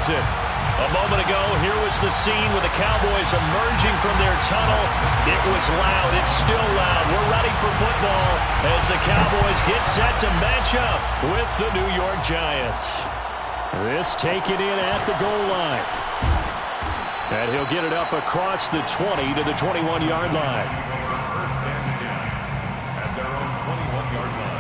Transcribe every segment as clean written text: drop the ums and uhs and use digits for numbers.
Washington. A moment ago, here was the scene with the Cowboys emerging from their tunnel. It was loud. It's still loud. We're ready for football as the Cowboys get set to match up with the New York Giants. This taken in at the goal line. And he'll get it up across the 20 to the 21-yard line. First and 10 at their own 21-yard line.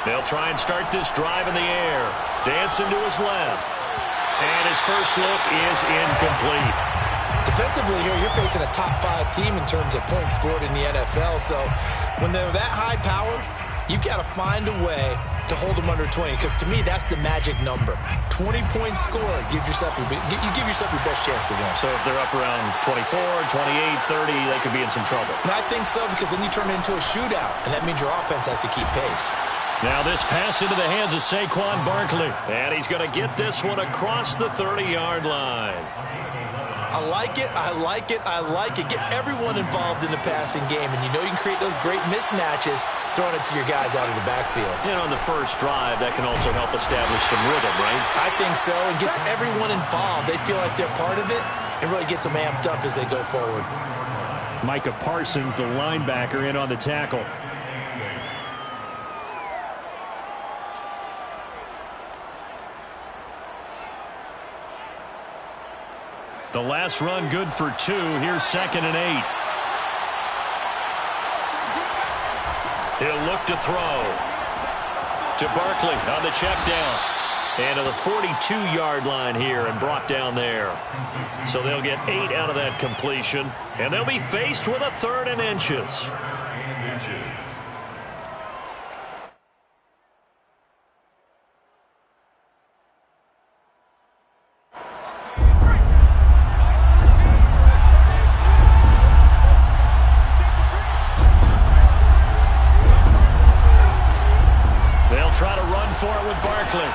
They'll try and start this drive in the air. Dancing to his left. And his first look is incomplete. Defensively here, you're facing a top-5 team in terms of points scored in the NFL. So when they're that high-powered, you've got to find a way to hold them under 20. Because to me, that's the magic number. 20-point score gives yourself you give yourself your best chance to win. So if they're up around 24, 28, 30, they could be in some trouble. I think so, because then you turn it into a shootout, and that means your offense has to keep pace. Now this pass into the hands of Saquon Barkley. And he's going to get this one across the 30-yard line. I like it, I like it, I like it. Get everyone involved in the passing game, and you know you can create those great mismatches throwing it to your guys out of the backfield. And on the first drive, that can also help establish some rhythm, right? I think so. It gets everyone involved. They feel like they're part of it, and really gets them amped up as they go forward. Micah Parsons, the linebacker, in on the tackle. The last run good for 2. Here's 2nd and 8. He'll look to throw. To Barkley on the check down. And to the 42-yard line here and brought down there. So they'll get 8 out of that completion. And they'll be faced with a 3rd and inches. For it with Barkley.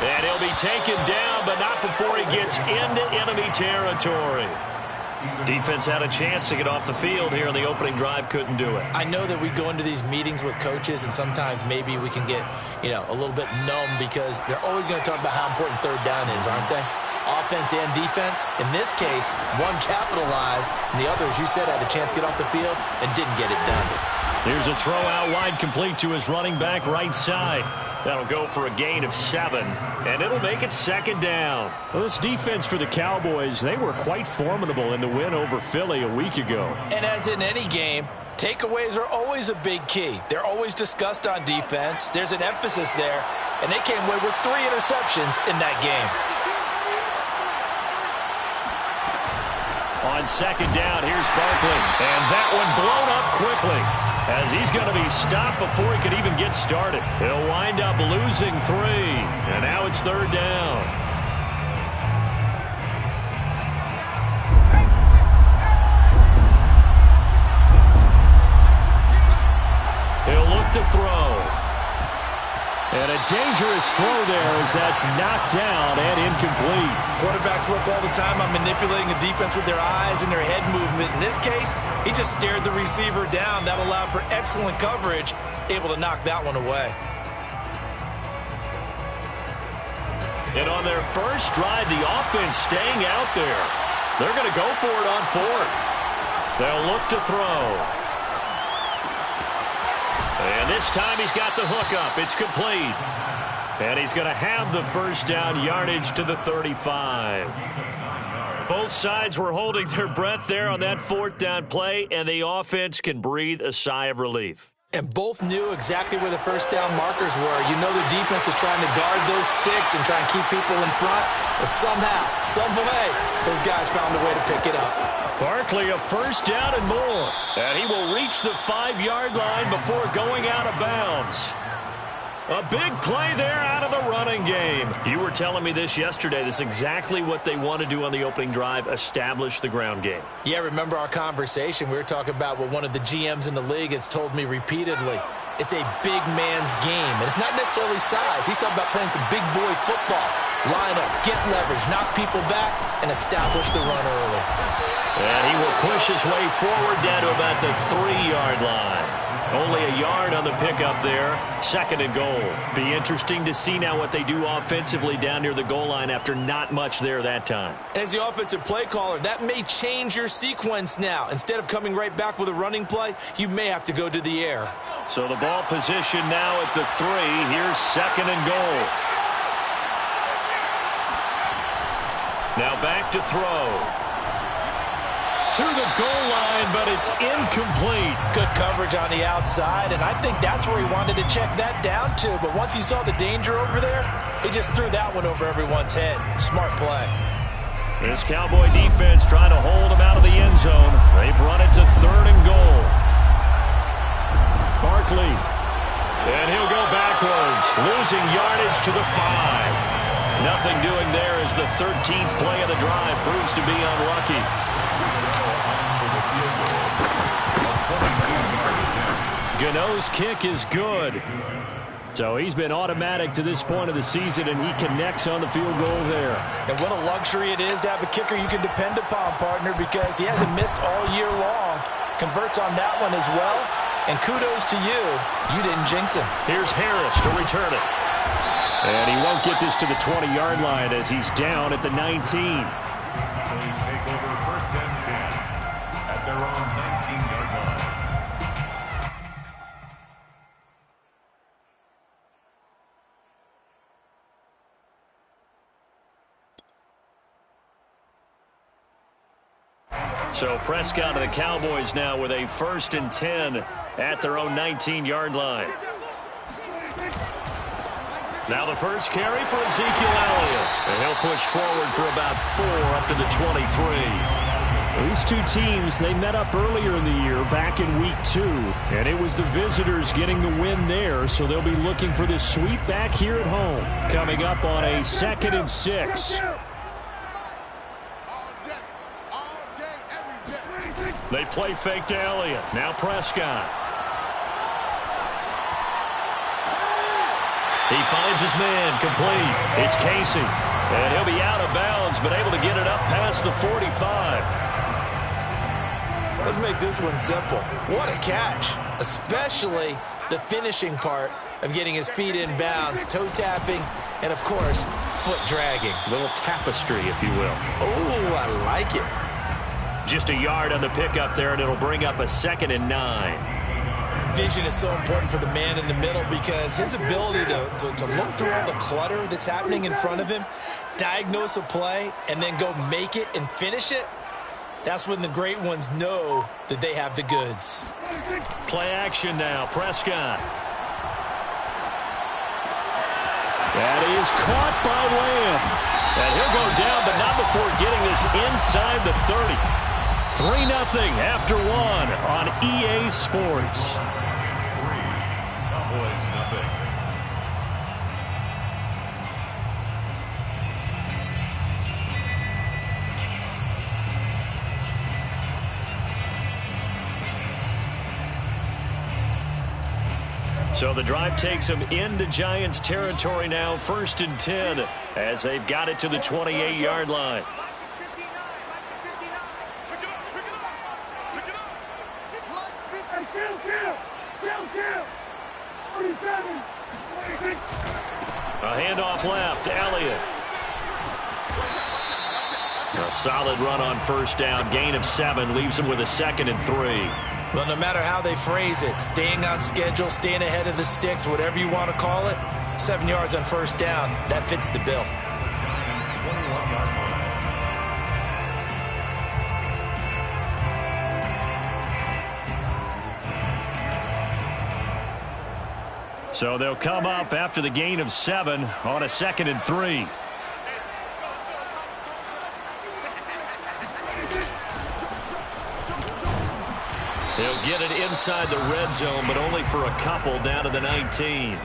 And he'll be taken down, but not before he gets into enemy territory. Defense had a chance to get off the field here on the opening drive, couldn't do it. I know that we go into these meetings with coaches, and sometimes maybe we can get, a little bit numb because they're always going to talk about how important 3rd down is, aren't they? Offense and defense. In this case, one capitalized, and the other, as you said, had a chance to get off the field and didn't get it done. Here's a throw out wide, complete to his running back right side. That'll go for a gain of 7, and it'll make it 2nd down. Well, this defense for the Cowboys, they were quite formidable in the win over Philly a week ago. And as in any game, takeaways are always a big key. They're always discussed on defense. There's an emphasis there, and they came away with 3 interceptions in that game. On 2nd down, here's Barkley, and that one blown up quickly, as he's going to be stopped before he could even get started. He'll wind up losing 3, and now it's 3rd down. He'll look to throw. And a dangerous throw there as that's knocked down and incomplete. Quarterbacks work all the time on manipulating the defense with their eyes and their head movement. In this case, he just stared the receiver down. That allowed for excellent coverage, able to knock that one away. And on their first drive, the offense staying out there. They're going to go for it on 4th. They'll look to throw. And this time he's got the hook up. It's complete. And he's going to have the first down, yardage to the 35. Both sides were holding their breath there on that 4th down play, and the offense can breathe a sigh of relief. And both knew exactly where the first down markers were. You know the defense is trying to guard those sticks and try and keep people in front. But somehow, some way, those guys found a way to pick it up. Barkley, a first down and more. And he will reach the 5-yard line before going out of bounds. A big play there out of the running game. You were telling me this yesterday. This is exactly what they want to do on the opening drive, establish the ground game. Yeah, remember our conversation? We were talking about what one of the GMs in the league has told me repeatedly. It's a big man's game, and it's not necessarily size. He's talking about playing some big boy football. Line up, get leverage, knock people back, and establish the run early. And he will push his way forward down to about the 3-yard line. Only a yard on the pickup there. 2nd and goal. Be interesting to see now what they do offensively down near the goal line after not much there that time. As the offensive play caller, that may change your sequence now. Instead of coming right back with a running play, you may have to go to the air. So the ball position now at the 3. Here's 2nd and goal. Now back to throw. To the goal line, but it's incomplete. Good coverage on the outside, and I think that's where he wanted to check that down to. But once he saw the danger over there, he just threw that one over everyone's head. Smart play. This Cowboy defense trying to hold him out of the end zone. They've run it to 3rd and goal. Barkley. And he'll go backwards, losing yardage to the 5. Nothing doing there as the 13th play of the drive proves to be unlucky. Gano's kick is good. So he's been automatic to this point of the season, and he connects on the field goal there. And what a luxury it is to have a kicker you can depend upon, partner, because he hasn't missed all year long. Converts on that one as well. And kudos to you. You didn't jinx him. Here's Harris to return it. And he won't get this to the 20-yard line as he's down at the 19. Please take over 1st and 10 at their own 19-yard line. So Prescott and the Cowboys now with a 1st and 10 at their own 19-yard line. Now the first carry for Ezekiel Elliott. And he'll push forward for about 4 up to the 23. These two teams, they met up earlier in the year back in week 2. And it was the visitors getting the win there, so they'll be looking for this sweep back here at home. Coming up on a 2nd and 6. They play fake to Elliott. Now Prescott. He finds his man complete. It's Casey. And he'll be out of bounds, but able to get it up past the 45. Let's make this one simple. What a catch, especially the finishing part of getting his feet in bounds, toe tapping, and, of course, foot dragging. A little tapestry, if you will. Oh, I like it. Just a yard on the pickup there, and it'll bring up a 2nd and 9. Vision is so important for the man in the middle because his ability to look through all the clutter that's happening in front of him, diagnose a play, and then go make it and finish it, that's when the great ones know that they have the goods. Play action now, Prescott. And he is caught by Lamb. And he'll go down, but not before getting this inside the 30. 3-0 after 1 on EA Sports. It's 3. Cowboys nothing. So the drive takes them into Giants territory now, 1st and 10, as they've got it to the 28-yard line. A handoff left, Elliott. A solid run on 1st down, gain of 7, leaves them with a 2nd and 3. Well, no matter how they phrase it, staying on schedule, staying ahead of the sticks, whatever you want to call it, 7 yards on 1st down, that fits the bill. Giants 21-yard line. So they'll come up after the gain of 7 on a 2nd and 3. They'll get it inside the red zone, but only for a couple down to the 19.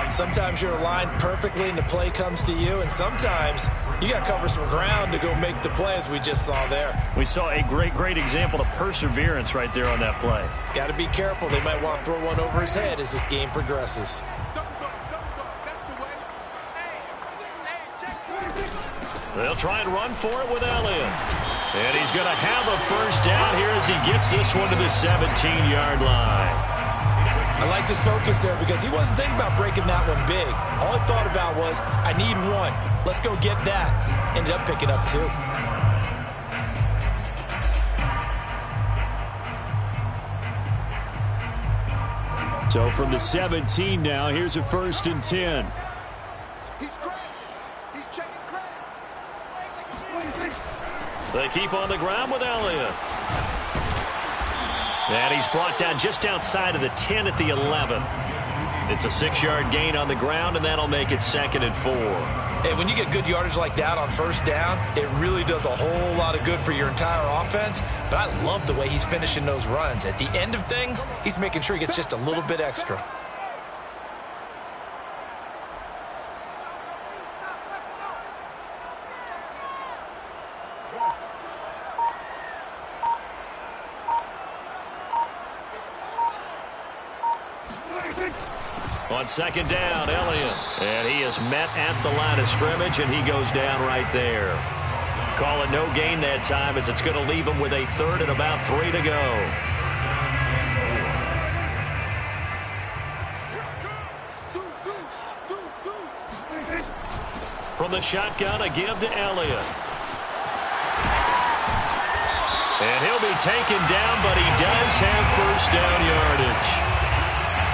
Sometimes you're aligned perfectly and the play comes to you, and sometimes you got to cover some ground to go make the play, as we just saw there. We saw a great example of perseverance right there on that play. Got to be careful. They might want to throw one over his head as this game progresses. They'll try and run for it with Elliott. And he's going to have a first down here as he gets this one to the 17-yard line. I like this focus there because he wasn't thinking about breaking that one big. All he thought about was, I need one. Let's go get that. Ended up picking up 2. So from the 17 now, here's a 1st and 10. He's crashing. He's checking crash. They keep on the ground with Elliott. And he's brought down just outside of the 10 at the 11. It's a 6-yard gain on the ground, and that'll make it 2nd and 4. Hey, when you get good yardage like that on first down, it really does a whole lot of good for your entire offense. But I love the way he's finishing those runs. At the end of things, he's making sure he gets just a little bit extra. On 2nd down, Elliott. And he is met at the line of scrimmage, and he goes down right there. Call it no gain that time as it's going to leave him with a 3rd and about 3 to go. From the shotgun, a give to Elliott. And he'll be taken down, but he does have first down yardage.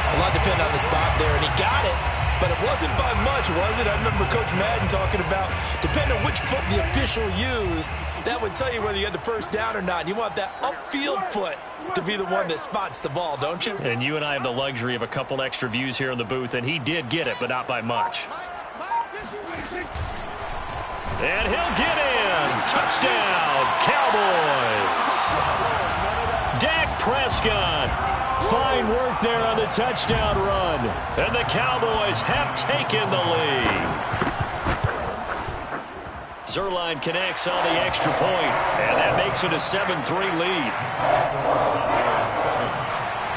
A lot depended on the spot there, and he got it, but it wasn't by much, was it? I remember Coach Madden talking about, depending on which foot the official used, that would tell you whether you had the first down or not. You want that upfield foot to be the one that spots the ball, don't you? And you and I have the luxury of a couple extra views here in the booth, and he did get it, but not by much. And he'll get in. Touchdown, Cowboys. Dak Prescott. Fine work there on the touchdown run. And the Cowboys have taken the lead. Zuerlein connects on the extra point, and that makes it a 7-3 lead.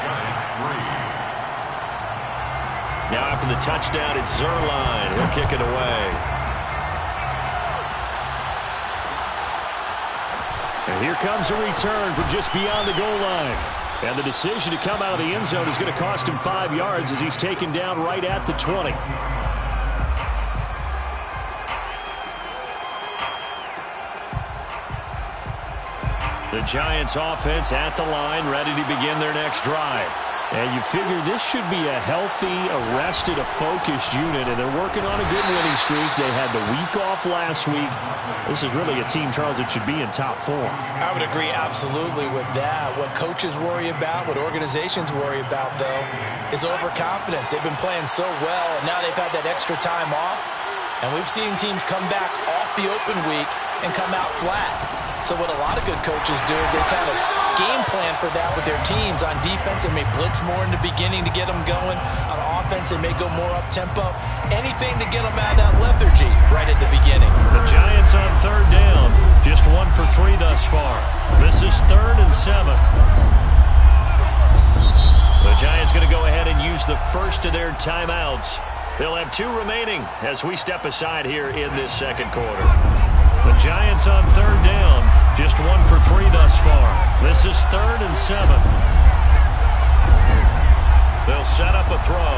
Giants 3. Now after the touchdown, it's Zuerlein. He'll kick it away. And here comes a return from just beyond the goal line. And the decision to come out of the end zone is going to cost him 5 yards as he's taken down right at the 20. The Giants offense at the line, ready to begin their next drive. And you figure this should be a healthy, arrested, a focused unit, and they're working on a good winning streak. They had the week off last week. This is really a team, Charles, that should be in top form. I would agree absolutely with that. What coaches worry about, what organizations worry about, though, is overconfidence. They've been playing so well, and now they've had that extra time off. And we've seen teams come back off the open week and come out flat. So what a lot of good coaches do is they kind of game plan for that with their teams. On defense, they may blitz more in the beginning to get them going. On offense, they may go more up-tempo. Anything to get them out of that lethargy right at the beginning. The Giants on 3rd down. Just 1 for 3 thus far. This is 3rd and 7. The Giants going to go ahead and use the first of their timeouts. They'll have 2 remaining as we step aside here in this second quarter. The Giants on 3rd down. Just 1 for 3 thus far. This is 3rd and 7. They'll set up a throw.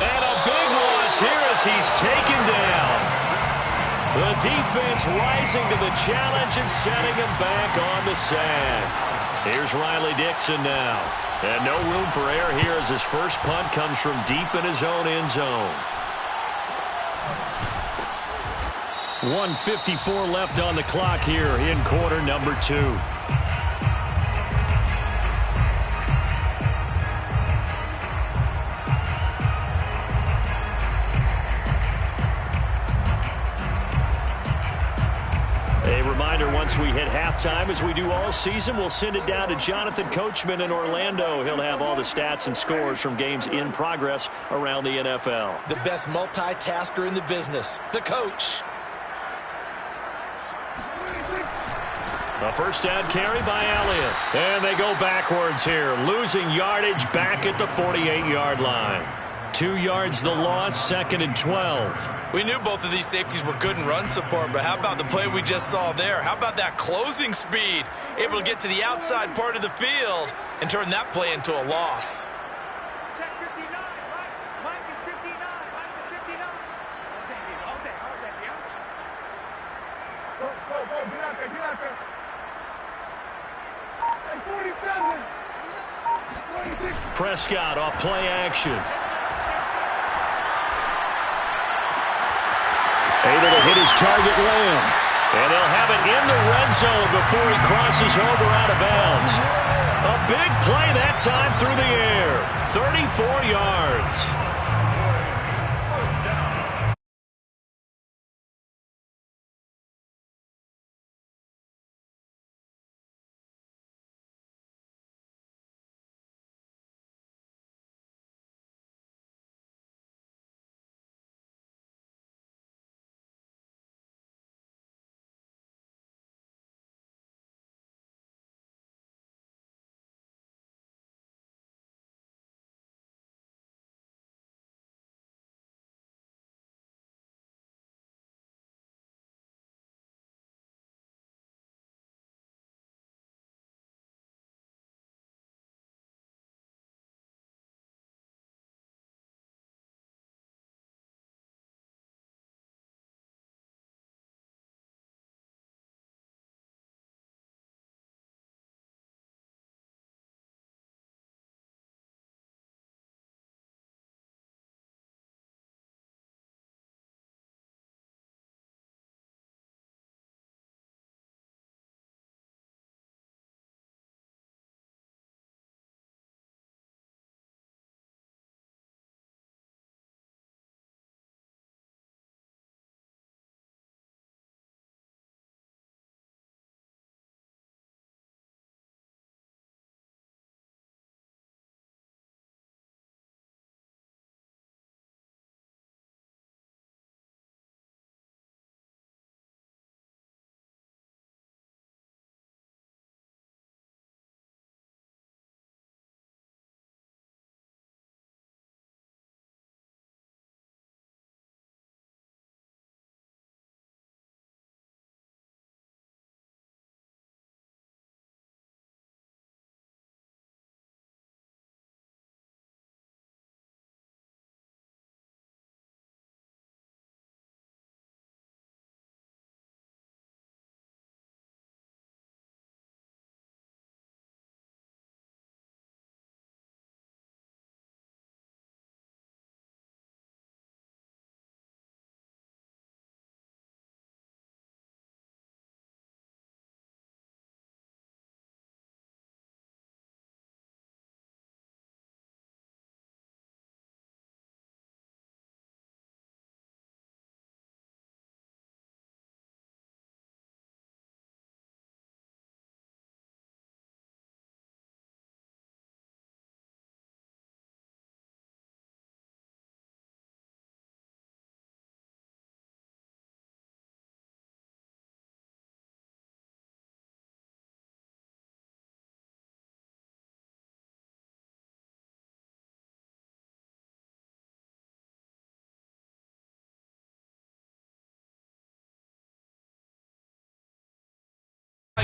And a big loss here as he's taken down. The defense rising to the challenge and setting him back on the sack. Here's Riley Dixon now. And no room for error here as his first punt comes from deep in his own end zone. 1:54 left on the clock here in quarter number 2. A reminder, once we hit halftime, as we do all season, we'll send it down to Jonathan Coachman in Orlando. He'll have all the stats and scores from games in progress around the NFL. The best multitasker in the business, the coach. A first down carry by Elliott. And they go backwards here, losing yardage back at the 48-yard line. 2 yards the loss, 2nd and 12. We knew both of these safeties were good in run support, but how about the play we just saw there? How about that closing speed? Able to get to the outside part of the field and turn that play into a loss. Check 59, right? Mike is 59. Mike is 59. All day, yeah? Go, get out there. Hey, 47. 26. Prescott off play action. Able to hit his target Lamb. And he'll have it in the red zone before he crosses over out of bounds. A big play that time through the air. 34 yards. First down.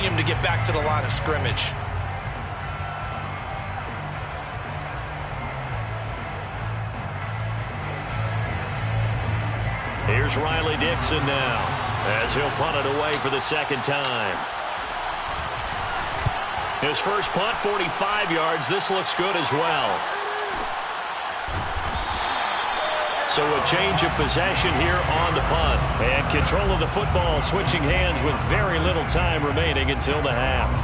Him to get back to the line of scrimmage. Here's Riley Dixon now as he'll punt it away for the second time. His first punt, 45 yards. This looks good as well. So a change of possession here on the punt. And control of the football switching hands with very little time remaining until the half.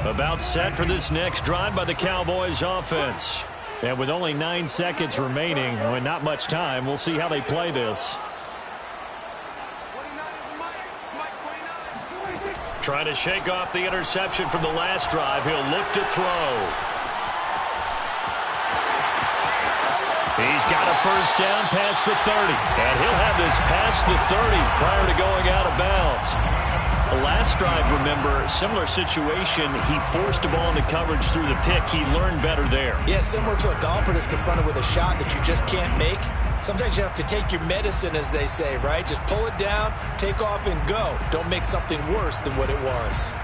About set for this next drive by the Cowboys offense. And with only 9 seconds remaining, and not much time, we'll see how they play this. Trying to shake off the interception from the last drive. He'll look to throw. He's got a first down past the 30. And he'll have this past the 30 prior to going out of bounds. The last drive, remember, similar situation. He forced a ball into coverage through the pick. He learned better there. Yeah, similar to a golfer that's confronted with a shot that you just can't make. Sometimes you have to take your medicine, as they say, right? Just pull it down, take off, and go. Don't make something worse than what it was.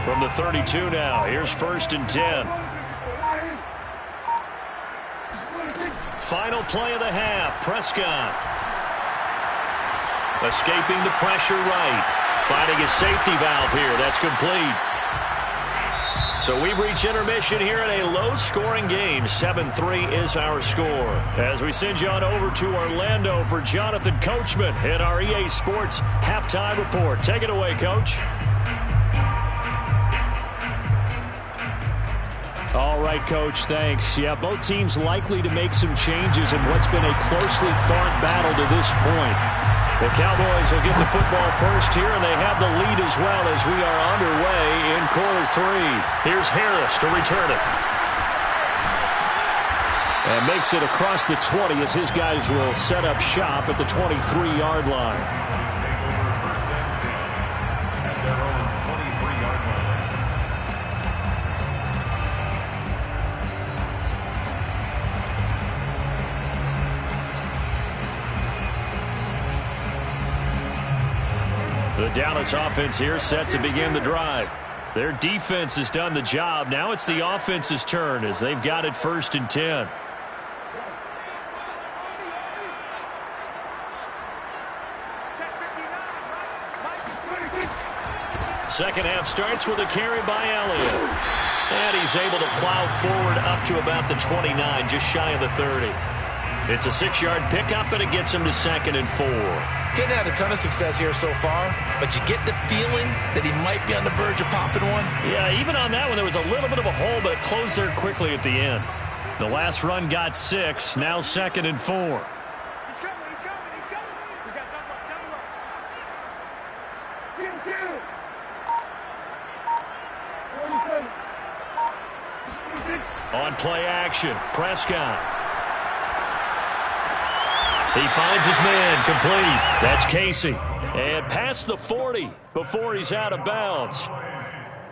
From the 32 now, here's 1st and 10. Final play of the half, Prescott. Escaping the pressure right. Finding a safety valve here, that's complete. So we've reached intermission here in a low-scoring game. 7-3 is our score. As we send you on over to Orlando for Jonathan Coachman in our EA Sports Halftime Report. Take it away, Coach. All right, Coach, thanks. Yeah, both teams likely to make some changes in what's been a closely fought battle to this point. The Cowboys will get the football first here, and they have the lead as well as we are underway in quarter 3. Here's Harris to return it. And makes it across the 20 as his guys will set up shop at the 23-yard line. Take over 1st and 10 at their own 23-yard line. The Dallas offense here set to begin the drive. Their defense has done the job. Now it's the offense's turn as they've got it 1st and 10. Second half starts with a carry by Elliott. And he's able to plow forward up to about the 29, just shy of the 30. It's a 6-yard pickup, and it gets him to 2nd and 4. Getting had a ton of success here so far, but you get the feeling that he might be on the verge of popping one. Yeah, even on that one, there was a little bit of a hole, but it closed there quickly at the end. The last run got 6, now 2nd and 4. He's coming, he's coming, he's coming. We got double up, double up. Get. On play action, Prescott. He finds his man, complete. That's Casey. And past the 40 before he's out of bounds.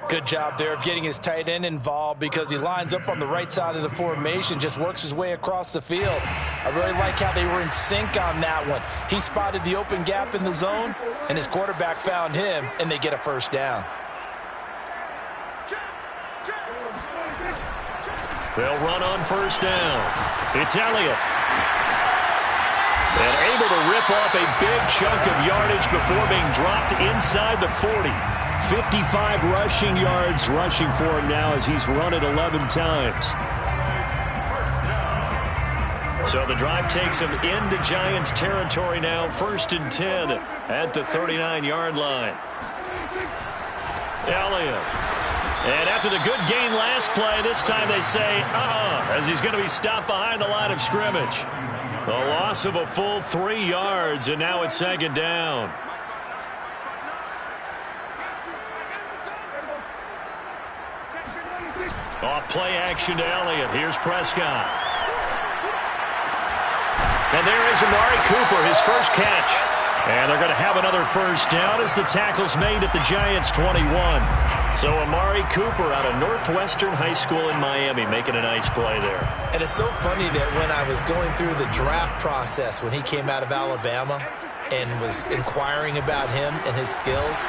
Good job there of getting his tight end involved because he lines up on the right side of the formation, just works his way across the field. I really like how they were in sync on that one. He spotted the open gap in the zone, and his quarterback found him, and they get a first down. They'll run on first down. It's Elliott. And able to rip off a big chunk of yardage before being dropped inside the 40. 55 rushing yards rushing for him now as he's run it 11 times. So the drive takes him into Giants territory now. 1st and 10 at the 39-yard line. Elliott. And after the good gain last play, this time they say, as he's going to be stopped behind the line of scrimmage. A loss of a full 3 yards, and now it's 2nd down. Off play action to Elliott. Here's Prescott. And there is Amari Cooper, his first catch. And they're going to have another first down as the tackle's made at the Giants' 21. So Amari Cooper out of Northwestern High School in Miami making a nice play there. And it's so funny that when I was going through the draft process when he came out of Alabama and was inquiring about him and his skills,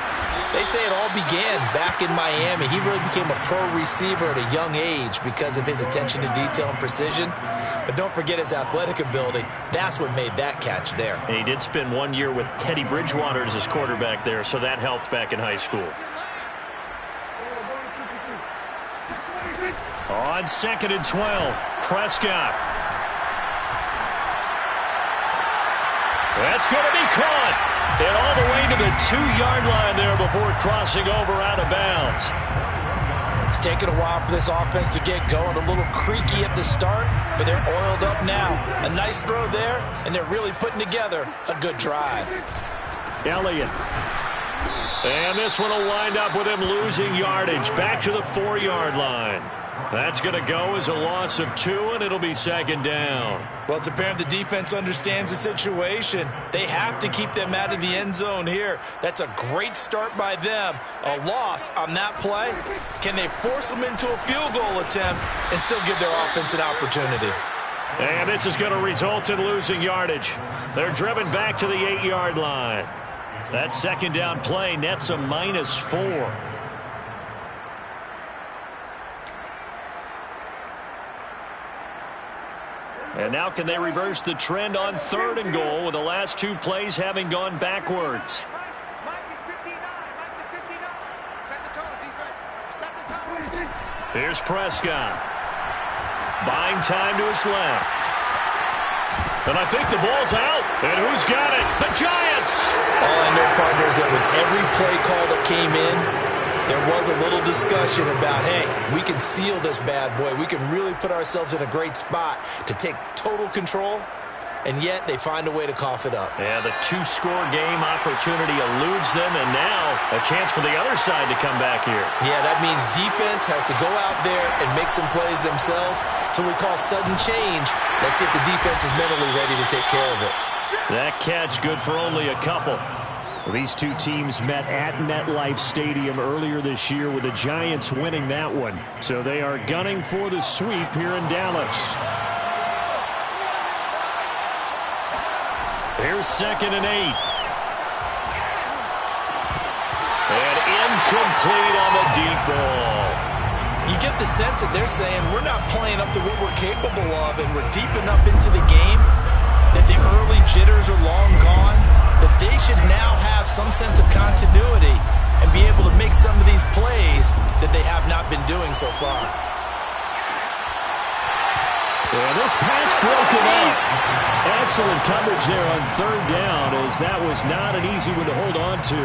they say it all began back in Miami. He really became a pro receiver at a young age because of his attention to detail and precision. But don't forget his athletic ability. That's what made that catch there. And he did spend 1 year with Teddy Bridgewater as his quarterback there, so that helped back in high school. On 2nd and 12, Prescott. That's going to be caught. And all the way to the 2-yard line there before crossing over out of bounds. It's taken a while for this offense to get going. A little creaky at the start, but they're oiled up now. A nice throw there, and they're really putting together a good drive. Elliott. And this one will wind up with him losing yardage. Back to the 4-yard line. That's going to go as a loss of 2, and it'll be second down. Well, it's apparent the defense understands the situation. They have to keep them out of the end zone here. That's a great start by them. A loss on that play. Can they force them into a field goal attempt and still give their offense an opportunity? And this is going to result in losing yardage. They're driven back to the 8-yard line. That second down play nets a -4. And now can they reverse the trend on 3rd and goal with the last 2 plays having gone backwards? Mike is 59. Mike is 59. Set the tone, defense. Set the tone. Here's Prescott. Buying time to his left. And I think the ball's out. And who's got it? The Giants! All I know, partner, is that with every play call that came in, there was a little discussion about, hey, we can seal this bad boy. We can really put ourselves in a great spot to take total control, and yet they find a way to cough it up. Yeah, the 2-score game opportunity eludes them, and now a chance for the other side to come back here. Yeah, that means defense has to go out there and make some plays themselves. So we call sudden change. Let's see if the defense is mentally ready to take care of it. That catch good for only a couple. These two teams met at MetLife Stadium earlier this year with the Giants winning that one. So they are gunning for the sweep here in Dallas. Here's 2nd and 8. And incomplete on the deep ball. You get the sense that they're saying we're not playing up to what we're capable of, and we're deep enough into the game that the early jitters are long gone, that they should now have some sense of continuity and be able to make some of these plays that they have not been doing so far. Yeah, this pass broken up. Excellent coverage there on 3rd down, as that was not an easy one to hold on to.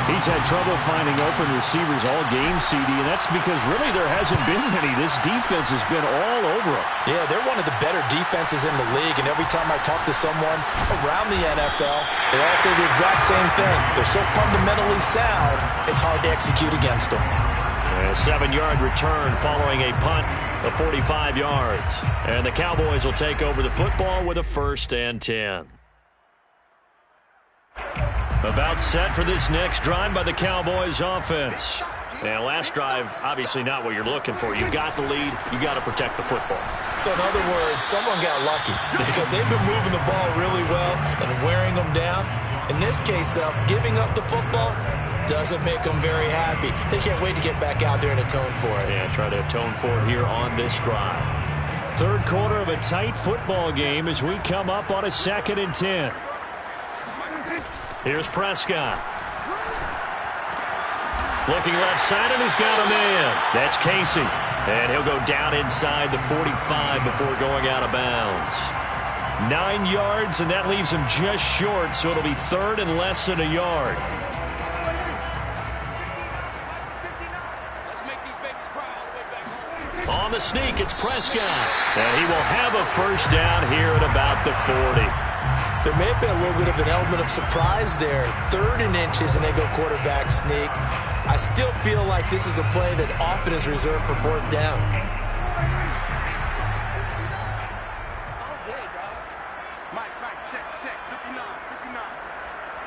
He's had trouble finding open receivers all game, CD, and that's because really there hasn't been many. This defense has been all over them. Yeah, they're one of the better defenses in the league, and every time I talk to someone around the NFL, they all say the exact same thing. They're so fundamentally sound, it's hard to execute against them. A 7-yard return following a punt of 45 yards. And the Cowboys will take over the football with a 1st and 10. About set for this next drive by the Cowboys offense. And last drive, obviously not what you're looking for. You got the lead. You got to protect the football. So in other words, someone got lucky because they've been moving the ball really well and wearing them down. In this case, though, giving up the football doesn't make them very happy. They can't wait to get back out there and atone for it. Yeah, try to atone for it here on this drive. 3rd quarter of a tight football game as we come up on a 2nd and 10. Here's Prescott. Looking left side, and he's got a man. That's Casey. And he'll go down inside the 45 before going out of bounds. 9 yards, and that leaves him just short, so it'll be 3rd and less than a yard. On the sneak, it's Prescott. And he will have a 1st down here at about the 40. There may have been a little bit of an element of surprise there. 3rd and inches, and they go quarterback sneak. I still feel like this is a play that often is reserved for 4th down. All day, dog. Mike, check. 59.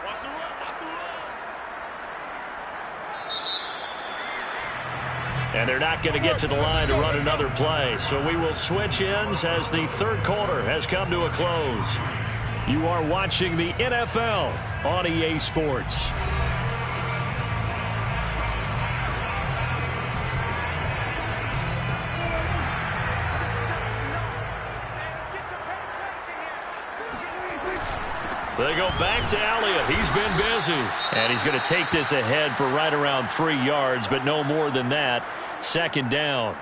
Watch the run. And they're not going to get to the line to run another play. So we will switch ends as the 3rd quarter has come to a close. You are watching the NFL on EA Sports. They go back to Elliott. He's been busy. And he's going to take this ahead for right around 3 yards, but no more than that. 2nd down.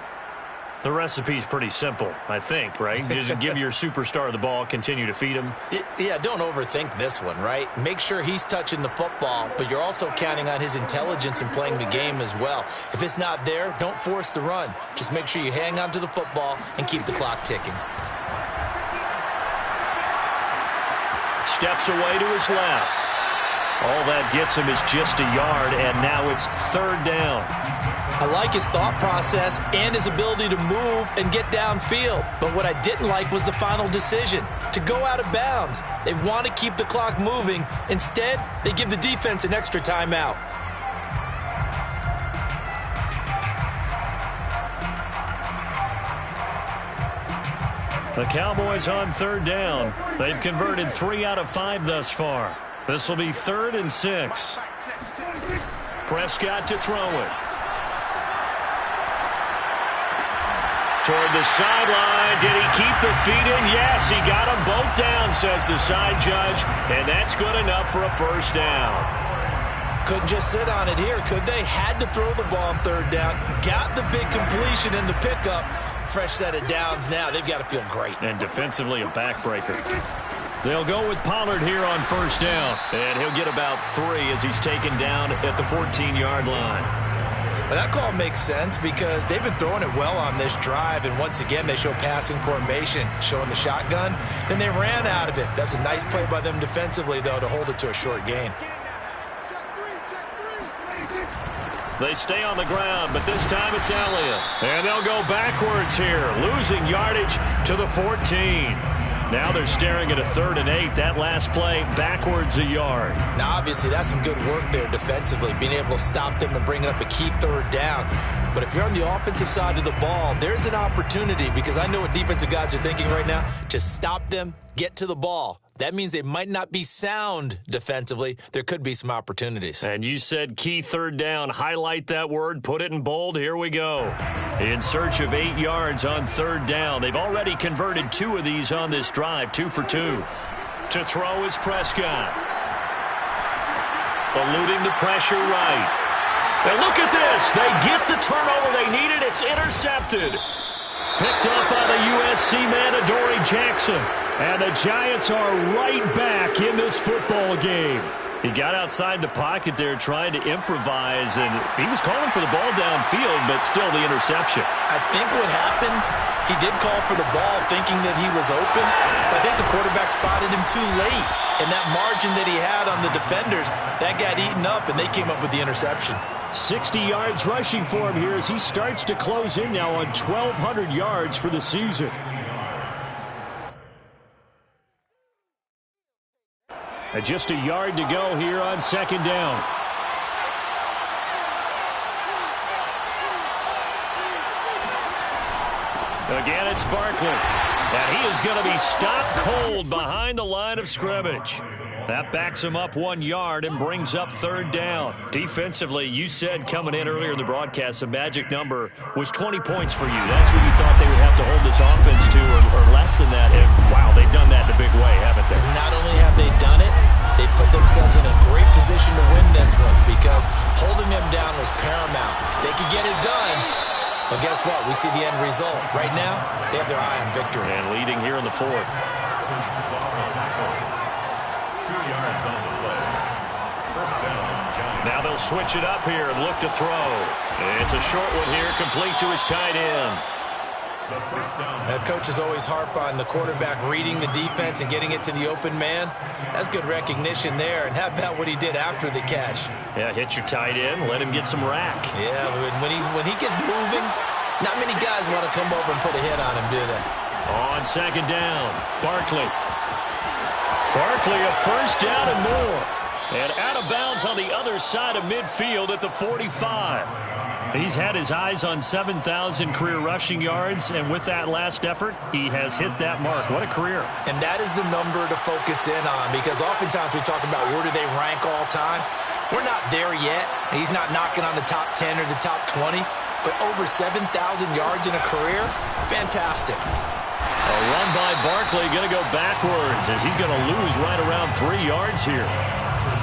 The recipe's pretty simple, I think, right? Just give your superstar the ball, continue to feed him. Yeah, don't overthink this one, right? Make sure he's touching the football, but you're also counting on his intelligence in playing the game as well. If it's not there, don't force the run. Just make sure you hang on to the football and keep the clock ticking. Steps away to his left. All that gets him is just a yard, and now it's third down. I like his thought process and his ability to move and get downfield. But what I didn't like was the final decision, to go out of bounds. They want to keep the clock moving. Instead, they give the defense an extra timeout. The Cowboys on third down. They've converted 3 out of 5 thus far. This will be 3rd and 6. Prescott to throw it. Toward the sideline. Did he keep the feet in? Yes, he got them both down, says the side judge. And that's good enough for a first down. Couldn't just sit on it here, could they? Had to throw the ball on third down. Got the big completion in the pickup. Fresh set of downs now. They've got to feel great. And defensively, a backbreaker. They'll go with Pollard here on first down. And he'll get about 3 as he's taken down at the 14-yard line. Well, that call makes sense because they've been throwing it well on this drive, and once again they show passing formation, showing the shotgun. Then they ran out of it. That's a nice play by them defensively, though, to hold it to a short gain. They stay on the ground, but this time it's Elliott. And they'll go backwards here, losing yardage to the 14. Now they're staring at a 3rd and 8. That last play, backwards a yard. Now, obviously, that's some good work there defensively, being able to stop them and bringing up a key 3rd down. But if you're on the offensive side of the ball, there's an opportunity, because I know what defensive guys are thinking right now. Just stop them, get to the ball. That means they might not be sound defensively. There could be some opportunities. And you said key 3rd down. Highlight that word. Put it in bold. Here we go. In search of 8 yards on 3rd down. They've already converted 2 of these on this drive. 2 for 2. To throw is Prescott. Eluding the pressure right. And look at this. They get the turnover they needed. It's intercepted. Picked up by the USC man, Adoree Jackson. And the Giants are right back in this football game. He got outside the pocket there trying to improvise, and he was calling for the ball downfield, but still the interception. I think what happened, he did call for the ball thinking that he was open, but I think the quarterback spotted him too late. And that margin that he had on the defenders, that got eaten up, and they came up with the interception. 60 yards rushing for him here as he starts to close in now on 1,200 yards for the season. And just a yard to go here on 2nd down. Again, it's Barkley. And he is going to be stopped cold behind the line of scrimmage. That backs him up 1 yard and brings up 3rd down. Defensively, you said coming in earlier in the broadcast, the magic number was 20 points for you. That's what you thought they would have to hold this offense to, or less than that. And, wow, they've done that in a big way, haven't they? Not only have they done it, they put themselves in a great position to win this one, because holding them down was paramount. If they could get it done, well, guess what? We see the end result. Right now, they have their eye on victory. And leading here in the 4th. 2 yards on the play. First down, Giants. Now they'll switch it up here and look to throw. It's a short one here, complete to his tight end. The first down. Coaches always harp on the quarterback reading the defense and getting it to the open man. That's good recognition there. And how about what he did after the catch? Yeah, hit your tight end, let him get some rack. Yeah, when he gets moving, not many guys want to come over and put a hit on him, do they? On 2nd down, Barkley. Barkley, a first down and more. And out of bounds on the other side of midfield at the 45. He's had his eyes on 7,000 career rushing yards, and with that last effort, he has hit that mark. What a career. And that is the number to focus in on, because oftentimes we talk about where do they rank all time. We're not there yet. He's not knocking on the top 10 or the top 20, but over 7,000 yards in a career, fantastic. A run by Barkley, going to go backwards as he's going to lose right around 3 yards here.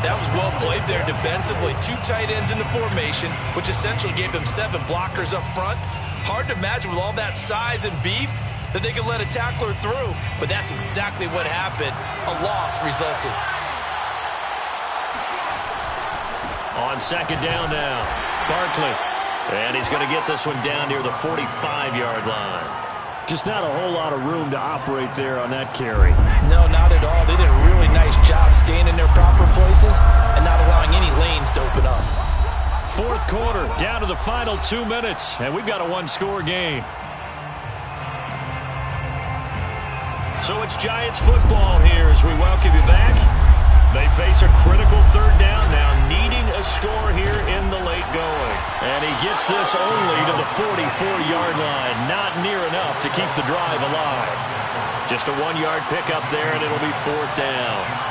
That was well played there defensively. 2 tight ends in the formation, which essentially gave them 7 blockers up front. Hard to imagine with all that size and beef that they could let a tackler through. But that's exactly what happened. A loss resulted. On second down now, Barkley. And he's going to get this one down near the 45-yard line. Just not a whole lot of room to operate there on that carry. No, not at all. They did a really nice job staying in their proper places and not allowing any lanes to open up. Fourth quarter, down to the final 2 minutes, and we've got a one-score game. So it's Giants football here as we welcome you back. They face a critical third down now, needing a score here in the late going. And he gets this only to the 44-yard line. Not near enough to keep the drive alive. Just a 1-yard pickup there, and it'll be fourth down.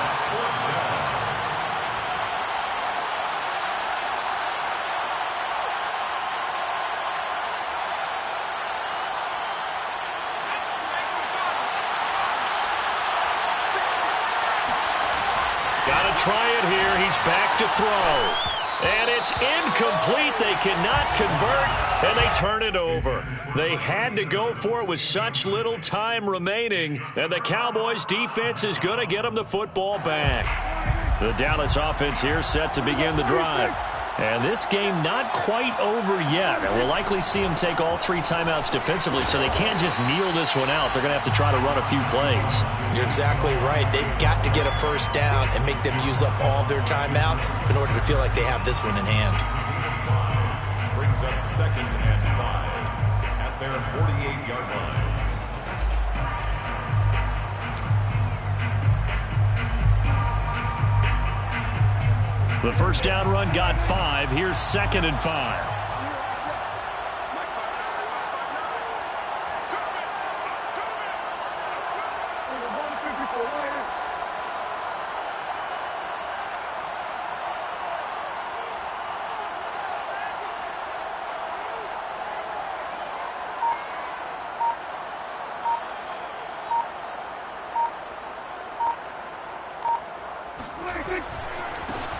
Got to try it here. He's back to throw. And it's incomplete. They cannot convert, and they turn it over. They had to go for it with such little time remaining, and the Cowboys' defense is going to get them the football back. The Dallas offense here set to begin the drive. And this game not quite over yet. And we'll likely see them take all 3 timeouts defensively, so they can't just kneel this one out. They're going to have to try to run a few plays. You're exactly right. They've got to get a first down and make them use up all of their timeouts in order to feel like they have this one in hand. Brings up second and 5 at their 48-yard line. The first down run got 5. Here's second and 5.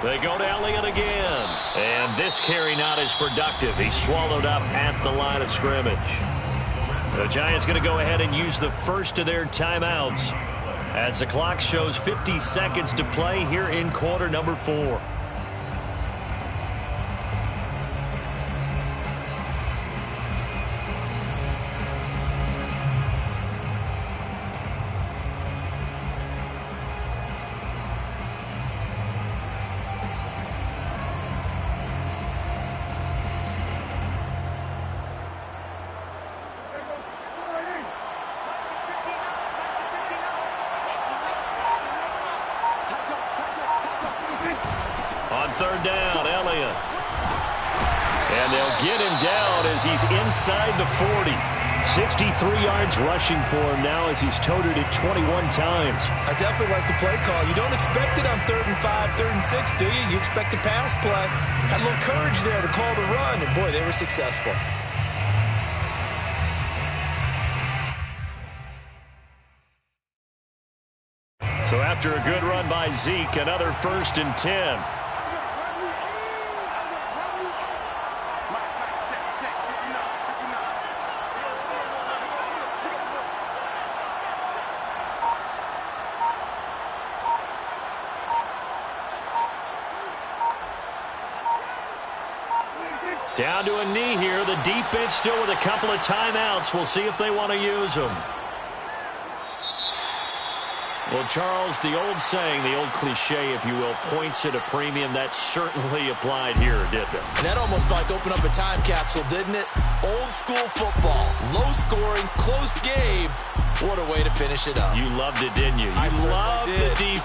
They go to Elliott again. And this carry not as productive. He's swallowed up at the line of scrimmage. The Giants going to go ahead and use the first of their timeouts as the clock shows 50 seconds to play here in quarter number 4. On third down, Elliott. And they'll get him down as he's inside the 40. 63 yards rushing for him now as he's toted it 21 times. I definitely like the play call. You don't expect it on 3rd and 5, 3rd and 6, do you? You expect a pass play. Had a little courage there to call the run, and boy, they were successful. So after a good run by Zeke, another 1st and 10. Down to a knee here. The defense still with a couple of timeouts. We'll see if they want to use them. Well, Charles, the old saying, the old cliche, if you will, points at a premium, that certainly applied here, didn't it? That almost like opened up a time capsule, didn't it? Old school football, low scoring, close game. What a way to finish it up. You loved it, didn't you? I You loved did. the defense.